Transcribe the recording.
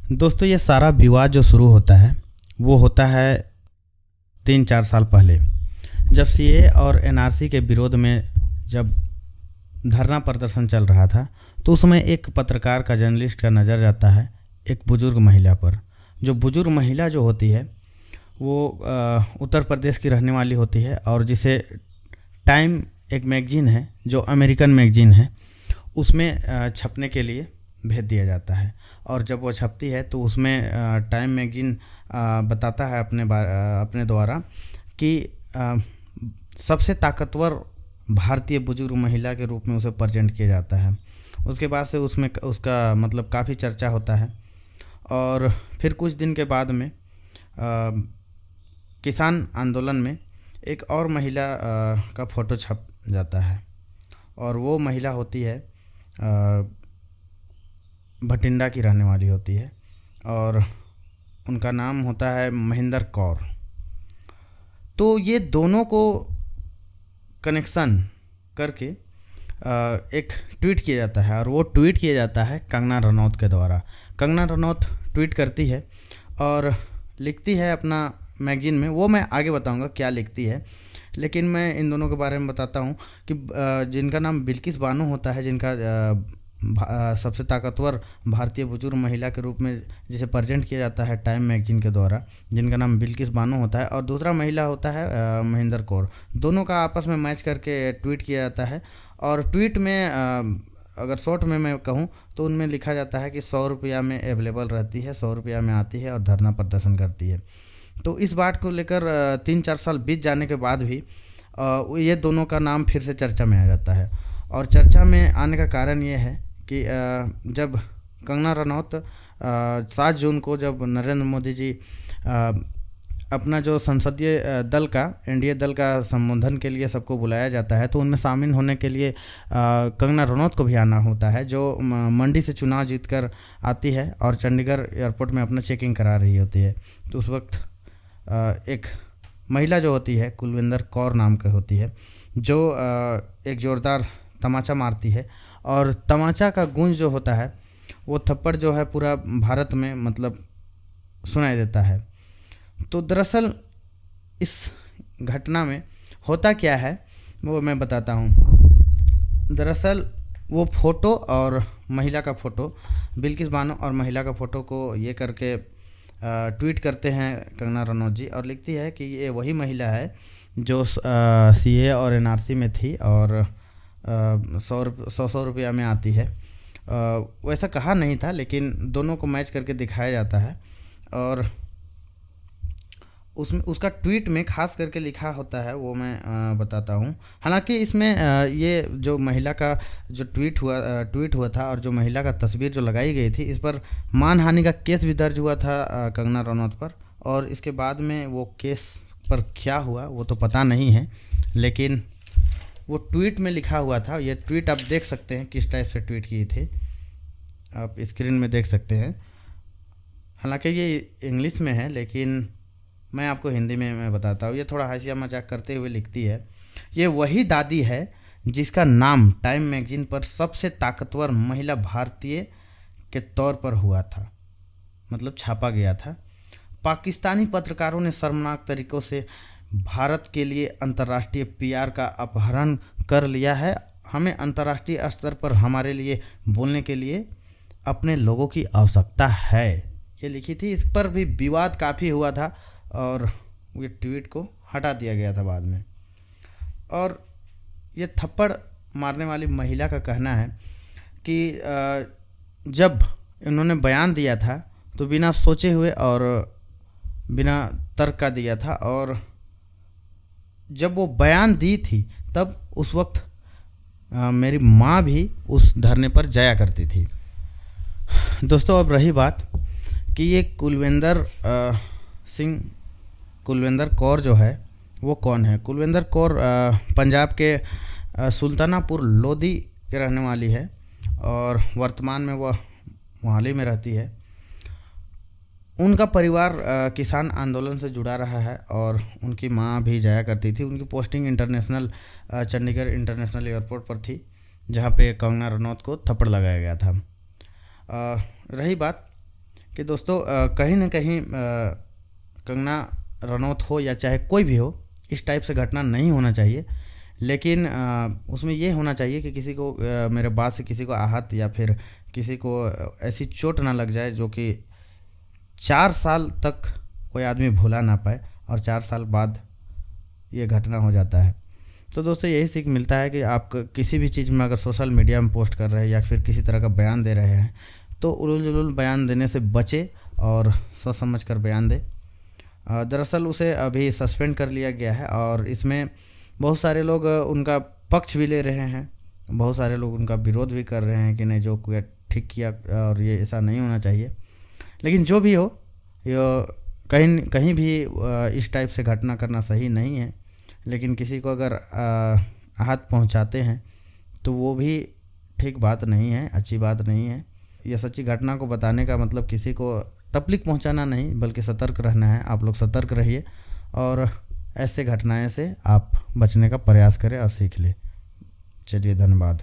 दोस्तों, ये सारा विवाद जो शुरू होता है वो होता है 3-4 साल पहले, जब सीए और एनआरसी के विरोध में जब धरना प्रदर्शन चल रहा था। तो उसमें एक पत्रकार का, जर्नलिस्ट का नज़र जाता है एक बुज़ुर्ग महिला पर। जो बुज़ुर्ग महिला जो होती है वो उत्तर प्रदेश की रहने वाली होती है, और जिसे टाइम एक मैगज़ीन है जो अमेरिकन मैगज़ीन है उसमें छपने के लिए भेज दिया जाता है। और जब वो छपती है तो उसमें टाइम मैगज़ीन बताता है अपने द्वारा कि सबसे ताकतवर भारतीय बुजुर्ग महिला के रूप में उसे प्रेजेंट किया जाता है। उसके बाद से उसमें उसका मतलब काफ़ी चर्चा होता है। और फिर कुछ दिन के बाद में किसान आंदोलन में एक और महिला का फ़ोटो छप जाता है, और वो महिला होती है भटिंडा की रहने वाली होती है, और उनका नाम होता है महेंद्र कौर। तो ये दोनों को कनेक्शन करके एक ट्वीट किया जाता है, और वो ट्वीट किया जाता है कंगना रनौत के द्वारा। कंगना रनौत ट्वीट करती है और लिखती है अपना मैगज़ीन में, वो मैं आगे बताऊंगा क्या लिखती है, लेकिन मैं इन दोनों के बारे में बताता हूँ कि जिनका नाम बिल्किस बानो होता है, जिनका सबसे ताकतवर भारतीय बुजुर्ग महिला के रूप में जिसे प्रेजेंट किया जाता है टाइम मैगज़ीन के द्वारा, जिनका नाम बिल्किस बानो होता है, और दूसरा महिला होता है महेंद्र कौर। दोनों का आपस में मैच करके ट्वीट किया जाता है। और ट्वीट में अगर शॉर्ट में मैं कहूँ तो उनमें लिखा जाता है कि 100 रुपया में अवेलेबल रहती है, 100 रुपया में आती है और धरना प्रदर्शन करती है। तो इस बात को लेकर 3-4 साल बीत जाने के बाद भी ये दोनों का नाम फिर से चर्चा में आ जाता है। और चर्चा में आने का कारण ये है कि जब कंगना रनौत 7 जून को जब नरेंद्र मोदी जी अपना जो संसदीय दल का, एनडीए दल का संबोधन के लिए सबको बुलाया जाता है, तो उनमें शामिल होने के लिए कंगना रनौत को भी आना होता है, जो मंडी से चुनाव जीतकर आती है और चंडीगढ़ एयरपोर्ट में अपना चेकिंग करा रही होती है। तो उस वक्त एक महिला जो होती है कुलविंदर कौर नाम की होती है, जो एक ज़ोरदार तमाचा मारती है, और तमाचा का गूंज जो होता है वो थप्पड़ जो है पूरा भारत में मतलब सुनाई देता है। तो दरअसल इस घटना में होता क्या है वो मैं बताता हूँ। दरअसल वो फ़ोटो और महिला का फ़ोटो, बिल्किस बानो और महिला का फ़ोटो को ये करके ट्वीट करते हैं कंगना रनौत जी, और लिखती है कि ये वही महिला है जो सीए और एनआरसी में थी और 100 रुपया में आती है। वैसा कहा नहीं था, लेकिन दोनों को मैच करके दिखाया जाता है। और उसमें उसका ट्वीट में खास करके लिखा होता है, वो मैं बताता हूँ। हालांकि इसमें ये जो महिला का जो ट्वीट हुआ था और जो महिला का तस्वीर जो लगाई गई थी, इस पर मानहानि का केस भी दर्ज हुआ था कंगना रनौत पर। और इसके बाद में वो केस पर क्या हुआ वो तो पता नहीं है, लेकिन वो ट्वीट में लिखा हुआ था। ये ट्वीट आप देख सकते हैं किस टाइप से ट्वीट किए थे, आप स्क्रीन में देख सकते हैं। हालांकि ये इंग्लिश में है, लेकिन मैं आपको हिंदी में मैं बताता हूँ। ये थोड़ा हंसिया मजाक करते हुए लिखती है, ये वही दादी है जिसका नाम टाइम मैगज़ीन पर सबसे ताकतवर महिला भारतीय के तौर पर हुआ था, मतलब छापा गया था। पाकिस्तानी पत्रकारों ने शर्मनाक तरीक़ों से भारत के लिए अंतर्राष्ट्रीय पीआर का अपहरण कर लिया है। हमें अंतर्राष्ट्रीय स्तर पर हमारे लिए बोलने के लिए अपने लोगों की आवश्यकता है, ये लिखी थी। इस पर भी विवाद काफ़ी हुआ था और ये ट्वीट को हटा दिया गया था बाद में। और ये थप्पड़ मारने वाली महिला का कहना है कि जब इन्होंने बयान दिया था तो बिना सोचे हुए और बिना तर्क का दिया था, और जब वो बयान दी थी तब उस वक्त मेरी माँ भी उस धरने पर जाया करती थी। दोस्तों, अब रही बात कि ये कुलविंदर कौर जो है वो कौन है। कुलविंदर कौर पंजाब के सुल्तानापुर लोधी के रहने वाली है, और वर्तमान में वह मोहाली में रहती है। उनका परिवार किसान आंदोलन से जुड़ा रहा है, और उनकी माँ भी जाया करती थी। उनकी पोस्टिंग चंडीगढ़ इंटरनेशनल एयरपोर्ट पर थी, जहाँ पे कंगना रनौत को थप्पड़ लगाया गया था। रही बात कि दोस्तों कहीं ना कहीं कंगना रनौत हो या चाहे कोई भी हो, इस टाइप से घटना नहीं होना चाहिए। लेकिन उसमें ये होना चाहिए कि किसी को मेरे बात से किसी को आहत या फिर किसी को ऐसी चोट ना लग जाए जो कि 4 साल तक कोई आदमी भुला ना पाए, और 4 साल बाद ये घटना हो जाता है। तो दोस्तों यही सीख मिलता है कि आप किसी भी चीज़ में अगर सोशल मीडिया में पोस्ट कर रहे हैं या फिर किसी तरह का बयान दे रहे हैं, तो उलूल जुलूल बयान देने से बचे और सोच समझ कर बयान दे। दरअसल उसे अभी सस्पेंड कर लिया गया है, और इसमें बहुत सारे लोग उनका पक्ष भी ले रहे हैं, बहुत सारे लोग उनका विरोध भी कर रहे हैं कि नहीं, जो किया ठीक किया और ये ऐसा नहीं होना चाहिए। लेकिन जो भी हो, ये कहीं कहीं भी इस टाइप से घटना करना सही नहीं है। लेकिन किसी को अगर आहत पहुंचाते हैं तो वो भी ठीक बात नहीं है, अच्छी बात नहीं है। यह सच्ची घटना को बताने का मतलब किसी को तकलीफ पहुंचाना नहीं, बल्कि सतर्क रहना है। आप लोग सतर्क रहिए और ऐसे घटनाएं से आप बचने का प्रयास करें और सीख लें। चलिए, धन्यवाद।